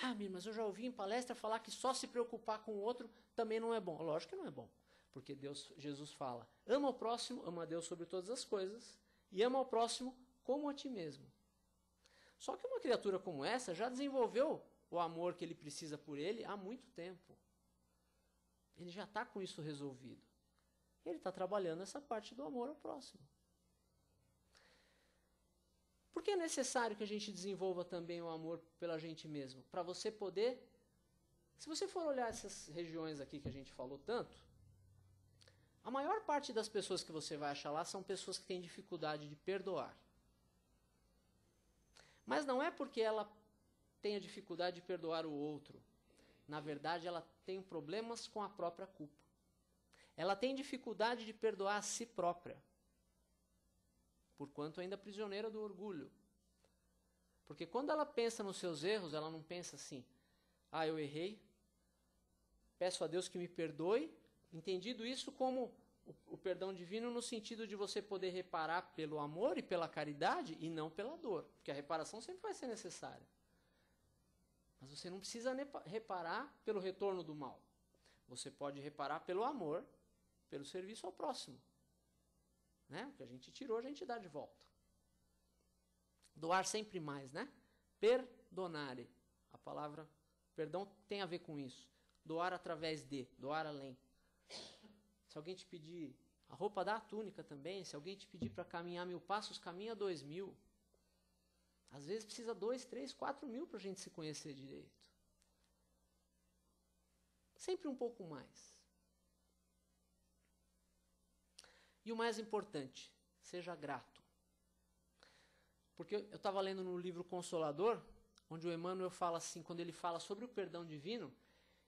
Ah, mas eu já ouvi em palestra falar que só se preocupar com o outro também não é bom. Lógico que não é bom. Porque Jesus fala, ama o próximo, ama a Deus sobre todas as coisas, e ama o próximo como a ti mesmo. Só que uma criatura como essa já desenvolveu o amor que ele precisa por ele há muito tempo. Ele já está com isso resolvido. Ele está trabalhando essa parte do amor ao próximo. Por que é necessário que a gente desenvolva também o amor pela gente mesmo? Para você poder... Se você for olhar essas regiões aqui que a gente falou tanto, a maior parte das pessoas que você vai achar lá são pessoas que têm dificuldade de perdoar. Mas não é porque ela tenha dificuldade de perdoar o outro. Na verdade, ela tem problemas com a própria culpa. Ela tem dificuldade de perdoar a si própria. Porquanto ainda prisioneira do orgulho. Porque quando ela pensa nos seus erros, ela não pensa assim, ah, eu errei, peço a Deus que me perdoe, entendido isso como o perdão divino no sentido de você poder reparar pelo amor e pela caridade e não pela dor, porque a reparação sempre vai ser necessária. Mas você não precisa reparar pelo retorno do mal. Você pode reparar pelo amor, pelo serviço ao próximo. Né? O que a gente tirou, a gente dá de volta. Doar sempre mais, né? Perdonare. A palavra perdão tem a ver com isso. Doar através de, doar além. Se alguém te pedir a roupa, dá a túnica também. Se alguém te pedir para caminhar 1000 passos, caminha 2000. Às vezes precisa 2, 3, 4 mil para a gente se conhecer direito. Sempre um pouco mais. E o mais importante, seja grato. Porque eu estava lendo no livro Consolador, onde o Emmanuel fala assim, quando ele fala sobre o perdão divino,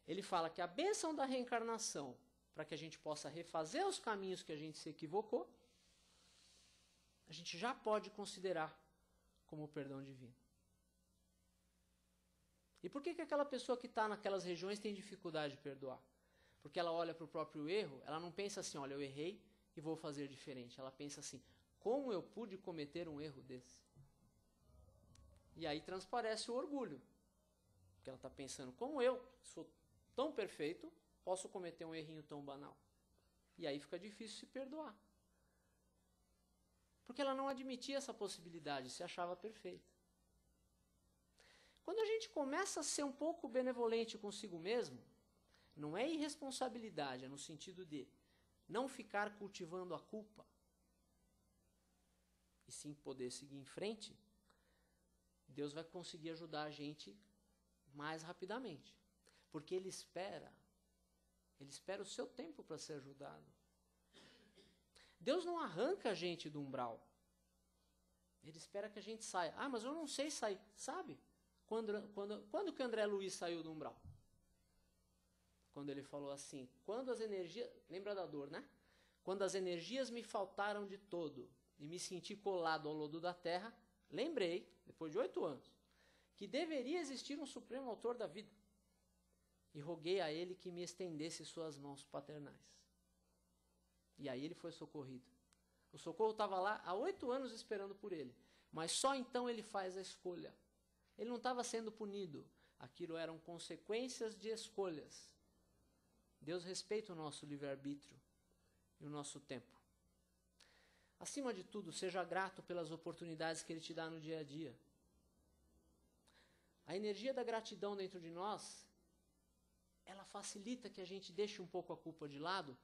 ele fala que a bênção da reencarnação, para que a gente possa refazer os caminhos que a gente se equivocou, a gente já pode considerar como o perdão divino. E por que aquela pessoa que está naquelas regiões tem dificuldade de perdoar? Porque ela olha para o próprio erro, ela não pensa assim, olha, eu errei e vou fazer diferente. Ela pensa assim, como eu pude cometer um erro desse? E aí transparece o orgulho. Porque ela está pensando, como eu sou tão perfeito, posso cometer um errinho tão banal? E aí fica difícil se perdoar. Porque ela não admitia essa possibilidade, se achava perfeita. Quando a gente começa a ser um pouco benevolente consigo mesmo, não é irresponsabilidade, é no sentido de não ficar cultivando a culpa, e sim poder seguir em frente, Deus vai conseguir ajudar a gente mais rapidamente. Porque Ele espera o seu tempo para ser ajudado. Deus não arranca a gente do umbral. Ele espera que a gente saia. Ah, mas eu não sei sair. Sabe? Quando que o André Luiz saiu do umbral? Quando ele falou assim, quando as energias... Lembra da dor, né? Quando as energias me faltaram de todo e me senti colado ao lodo da terra, lembrei, depois de 8 anos, que deveria existir um supremo autor da vida. E roguei a ele que me estendesse suas mãos paternais. E aí ele foi socorrido. O socorro estava lá há 8 anos esperando por ele. Mas só então ele faz a escolha. Ele não estava sendo punido. Aquilo eram consequências de escolhas. Deus respeita o nosso livre-arbítrio e o nosso tempo. Acima de tudo, seja grato pelas oportunidades que Ele te dá no dia a dia. A energia da gratidão dentro de nós, ela facilita que a gente deixe um pouco a culpa de lado,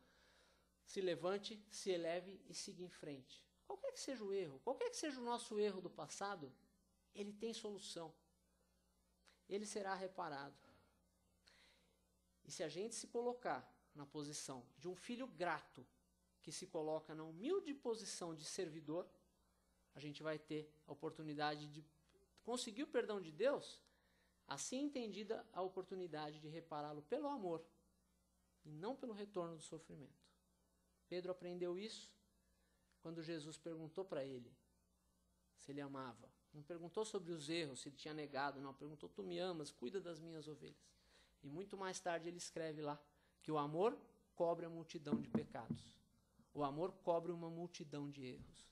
se levante, se eleve e siga em frente. Qualquer que seja o erro, qualquer que seja o nosso erro do passado, ele tem solução. Ele será reparado. E se a gente se colocar na posição de um filho grato, que se coloca na humilde posição de servidor, a gente vai ter a oportunidade de conseguir o perdão de Deus, assim entendida a oportunidade de repará-lo pelo amor e não pelo retorno do sofrimento. Pedro aprendeu isso quando Jesus perguntou para ele se ele amava. Não perguntou sobre os erros, se ele tinha negado, não. Perguntou, tu me amas, cuida das minhas ovelhas. E muito mais tarde ele escreve lá que o amor cobre a multidão de pecados. O amor cobre uma multidão de erros.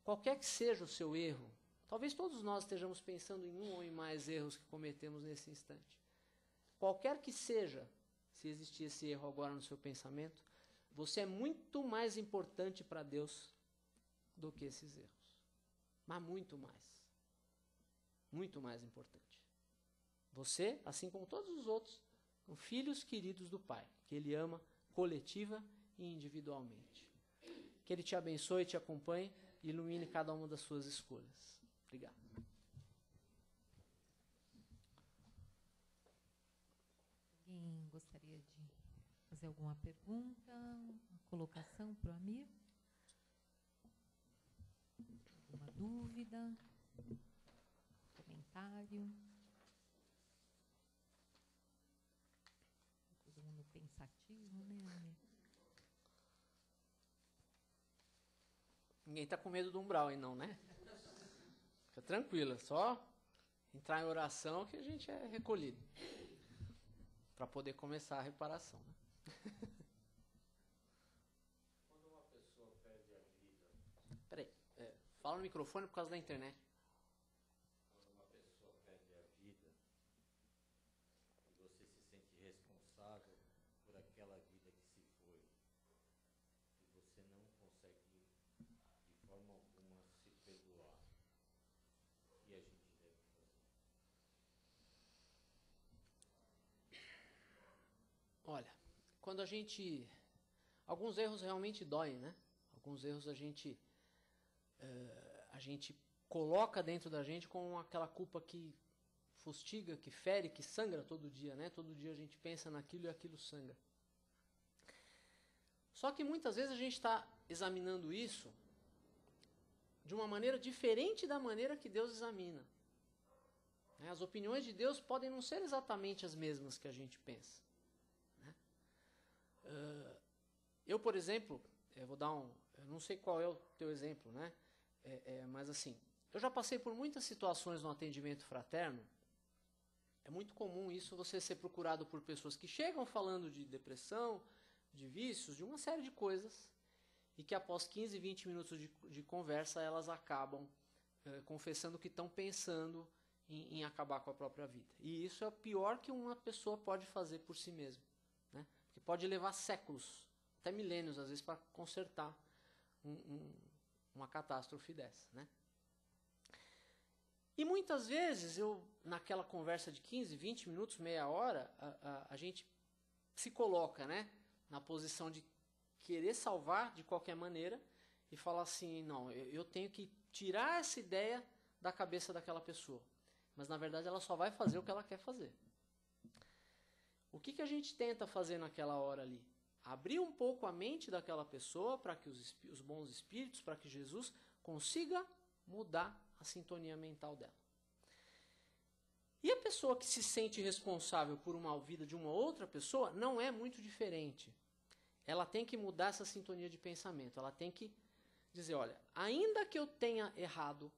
Qualquer que seja o seu erro, talvez todos nós estejamos pensando em um ou em mais erros que cometemos nesse instante. Qualquer que seja, se existir esse erro agora no seu pensamento, você é muito mais importante para Deus do que esses erros. Mas muito mais. Muito mais importante. Você, assim como todos os outros, são filhos queridos do Pai, que Ele ama coletiva e individualmente. Que Ele te abençoe, te acompanhe e ilumine cada uma das suas escolhas. Obrigado. Alguém gostaria de fazer alguma pergunta, uma colocação para o Amir? Alguma dúvida? Comentário? Todo mundo pensativo, né, Amir? Ninguém está com medo do umbral aí não, né? Fica tranquila, só entrar em oração que a gente é recolhido. Para poder começar a reparação, né? Quando uma pessoa perde a vida... Peraí, fala no microfone por causa da internet. Quando uma pessoa perde a vida e você se sente responsável por aquela vida que se foi e você não consegue de forma alguma se perdoar, o que a gente deve fazer? Olha, quando a gente... Alguns erros realmente doem, né? Alguns erros a gente coloca dentro da gente com aquela culpa que fustiga, que fere, que sangra todo dia, né? Todo dia a gente pensa naquilo e aquilo sangra. Só que muitas vezes a gente está examinando isso de uma maneira diferente da maneira que Deus examina. As opiniões de Deus podem não ser exatamente as mesmas que a gente pensa. Eu, por exemplo, vou dar eu não sei qual é o teu exemplo, né? Mas assim, eu já passei por muitas situações no atendimento fraterno. É muito comum isso, você ser procurado por pessoas que chegam falando de depressão, de vícios, de uma série de coisas, e que após 15, 20 minutos de conversa, elas acabam confessando que estão pensando em acabar com a própria vida. E isso é o pior que uma pessoa pode fazer por si mesma, né? Porque pode levar séculos, até milênios, às vezes, para consertar uma catástrofe dessa, né? E muitas vezes, naquela conversa de 15, 20 minutos, meia hora, a gente se coloca, né, na posição de querer salvar de qualquer maneira e falar assim, não, eu tenho que tirar essa ideia da cabeça daquela pessoa. Mas, na verdade, ela só vai fazer o que ela quer fazer. O que a gente tenta fazer naquela hora ali? Abrir um pouco a mente daquela pessoa para que os bons espíritos, para que Jesus consiga mudar a sintonia mental dela. E a pessoa que se sente responsável por uma vida de uma outra pessoa não é muito diferente. Ela tem que mudar essa sintonia de pensamento. Ela tem que dizer, olha, ainda que eu tenha errado,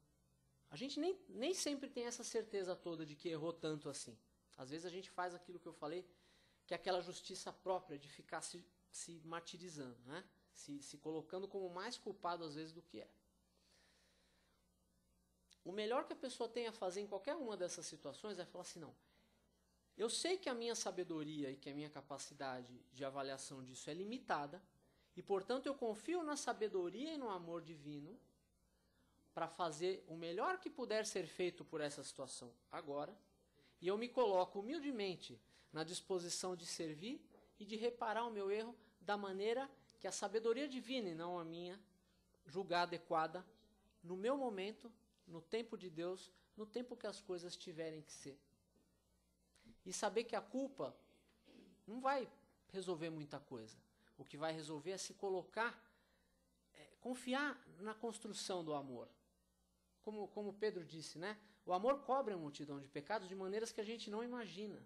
a gente nem sempre tem essa certeza toda de que errou tanto assim. Às vezes a gente faz aquilo que eu falei, que é aquela justiça própria de ficar se martirizando, né? Se colocando como mais culpado às vezes do que é. O melhor que a pessoa tem a fazer em qualquer uma dessas situações é falar assim, não, eu sei que a minha sabedoria e que a minha capacidade de avaliação disso é limitada, e portanto eu confio na sabedoria e no amor divino para fazer o melhor que puder ser feito por essa situação agora, e eu me coloco humildemente na disposição de servir e de reparar o meu erro da maneira que a sabedoria divina e não a minha julgar adequada no meu momento, no tempo de Deus, no tempo que as coisas tiverem que ser. E saber que a culpa não vai resolver muita coisa. O que vai resolver é se colocar, confiar na construção do amor. Como Pedro disse, né? O amor cobre a multidão de pecados de maneiras que a gente não imagina.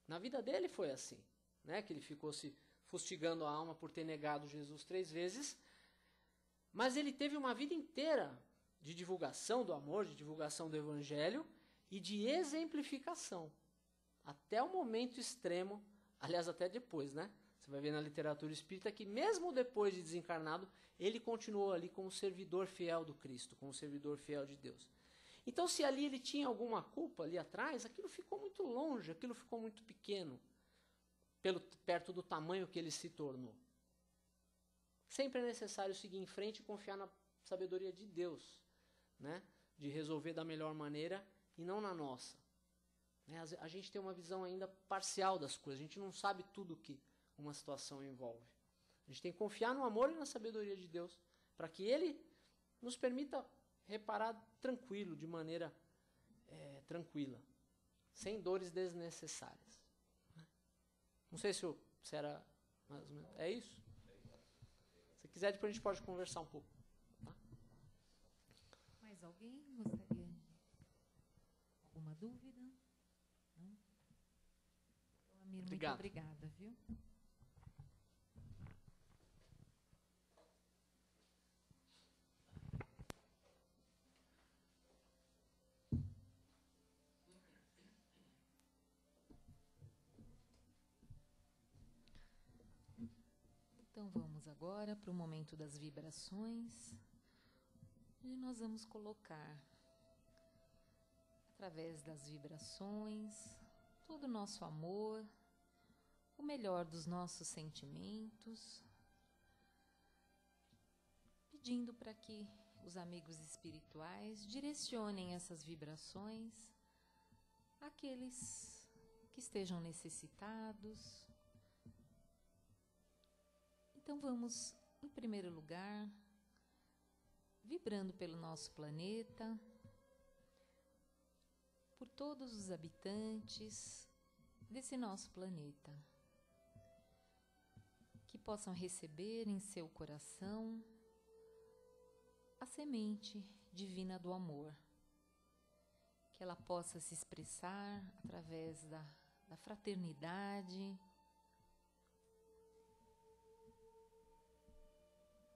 Na vida dele foi assim, né? Que ele ficou se fustigando a alma por ter negado Jesus 3 vezes, mas ele teve uma vida inteira de divulgação do amor, de divulgação do evangelho e de exemplificação, até o momento extremo, aliás, até depois, né? Você vai ver na literatura espírita que mesmo depois de desencarnado, ele continuou ali como servidor fiel do Cristo, como servidor fiel de Deus. Então, se ali ele tinha alguma culpa ali atrás, aquilo ficou muito longe, aquilo ficou muito pequeno, perto do tamanho que ele se tornou. Sempre é necessário seguir em frente e confiar na sabedoria de Deus, né? De resolver da melhor maneira e não na nossa. Né? A gente tem uma visão ainda parcial das coisas, a gente não sabe tudo que uma situação envolve. A gente tem que confiar no amor e na sabedoria de Deus, para que Ele nos permita reparar tranquilo, de maneira tranquila, sem dores desnecessárias. Não sei se era mais ou menos. É isso? Se quiser, depois a gente pode conversar um pouco. Tá? Mais alguém gostaria? Alguma dúvida? Não? Então, Amir, muito obrigada, viu? Então vamos agora para o momento das vibrações, onde nós vamos colocar, através das vibrações, todo o nosso amor, o melhor dos nossos sentimentos, pedindo para que os amigos espirituais direcionem essas vibrações àqueles que estejam necessitados. Então vamos, em primeiro lugar, vibrando pelo nosso planeta, por todos os habitantes desse nosso planeta, que possam receber em seu coração a semente divina do amor, que ela possa se expressar através da fraternidade,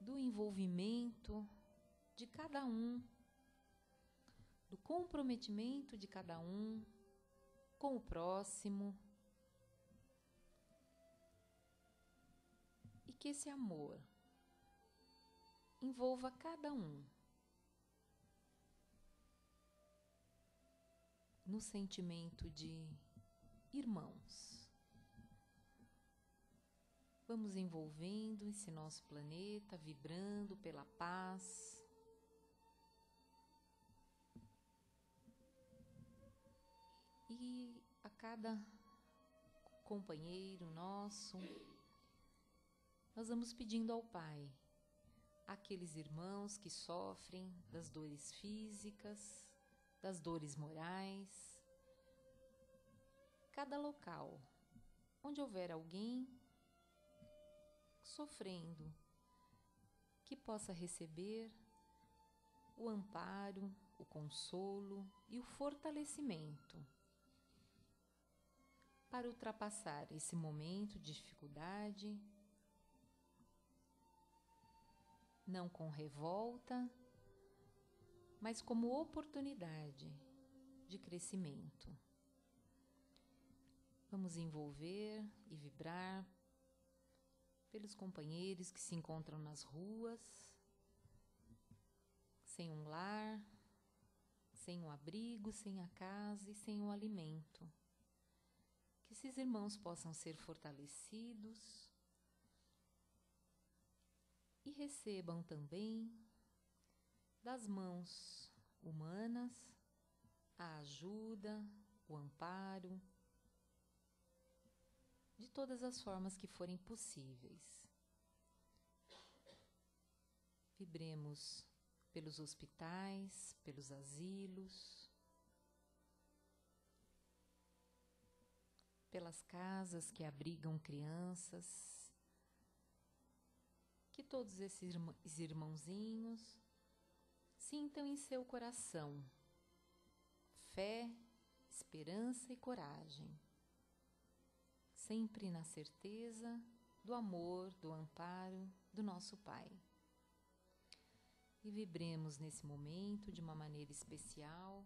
do envolvimento de cada um, do comprometimento de cada um com o próximo, e que esse amor envolva cada um no sentimento de irmãos. Vamos envolvendo esse nosso planeta, vibrando pela paz. E a cada companheiro nosso, nós vamos pedindo ao Pai, aqueles irmãos que sofrem das dores físicas, das dores morais, cada local onde houver alguém sofrendo, que possa receber o amparo, o consolo e o fortalecimento para ultrapassar esse momento de dificuldade, não com revolta, mas como oportunidade de crescimento. Vamos envolver e vibrar pelos companheiros que se encontram nas ruas, sem um lar, sem um abrigo, sem a casa e sem o alimento. Que esses irmãos possam ser fortalecidos e recebam também das mãos humanas a ajuda, o amparo, de todas as formas que forem possíveis. Vibremos pelos hospitais, pelos asilos, pelas casas que abrigam crianças, que todos esses irmãozinhos sintam em seu coração fé, esperança e coragem, sempre na certeza do amor, do amparo do nosso Pai. E vibremos nesse momento de uma maneira especial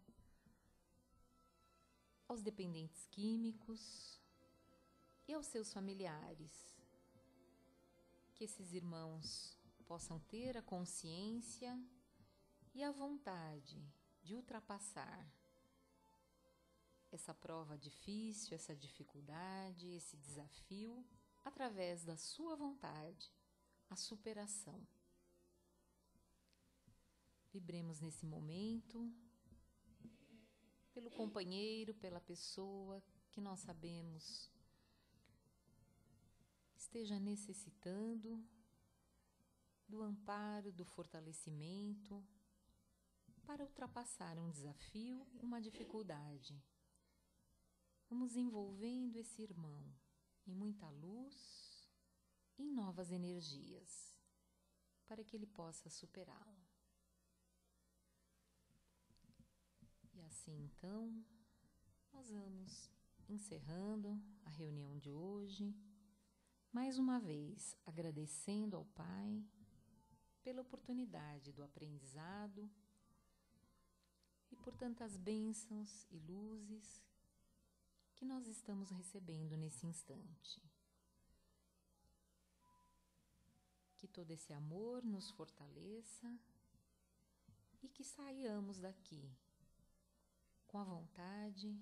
aos dependentes químicos e aos seus familiares. Que esses irmãos possam ter a consciência e a vontade de ultrapassar essa prova difícil, essa dificuldade, esse desafio, através da sua vontade, a superação. Vibremos nesse momento pelo companheiro, pela pessoa que nós sabemos esteja necessitando do amparo, do fortalecimento para ultrapassar um desafio, uma dificuldade. Vamos envolvendo esse irmão em muita luz, em novas energias, para que ele possa superá-lo. E assim, então, nós vamos encerrando a reunião de hoje, mais uma vez agradecendo ao Pai pela oportunidade do aprendizado e por tantas bênçãos e luzes que nós estamos recebendo nesse instante. Que todo esse amor nos fortaleça e que saiamos daqui com a vontade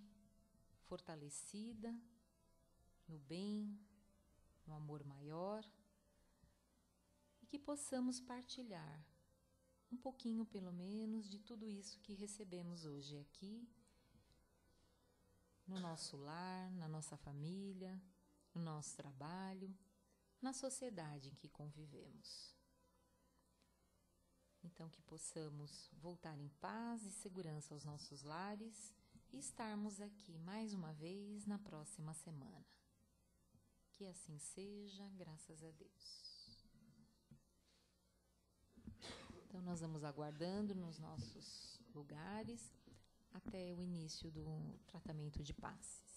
fortalecida no bem, no amor maior, e que possamos partilhar um pouquinho, pelo menos, de tudo isso que recebemos hoje aqui, no nosso lar, na nossa família, no nosso trabalho, na sociedade em que convivemos. Então, que possamos voltar em paz e segurança aos nossos lares e estarmos aqui mais uma vez na próxima semana. Que assim seja, graças a Deus. Então, nós vamos aguardando nos nossos lugares até o início do tratamento de passes.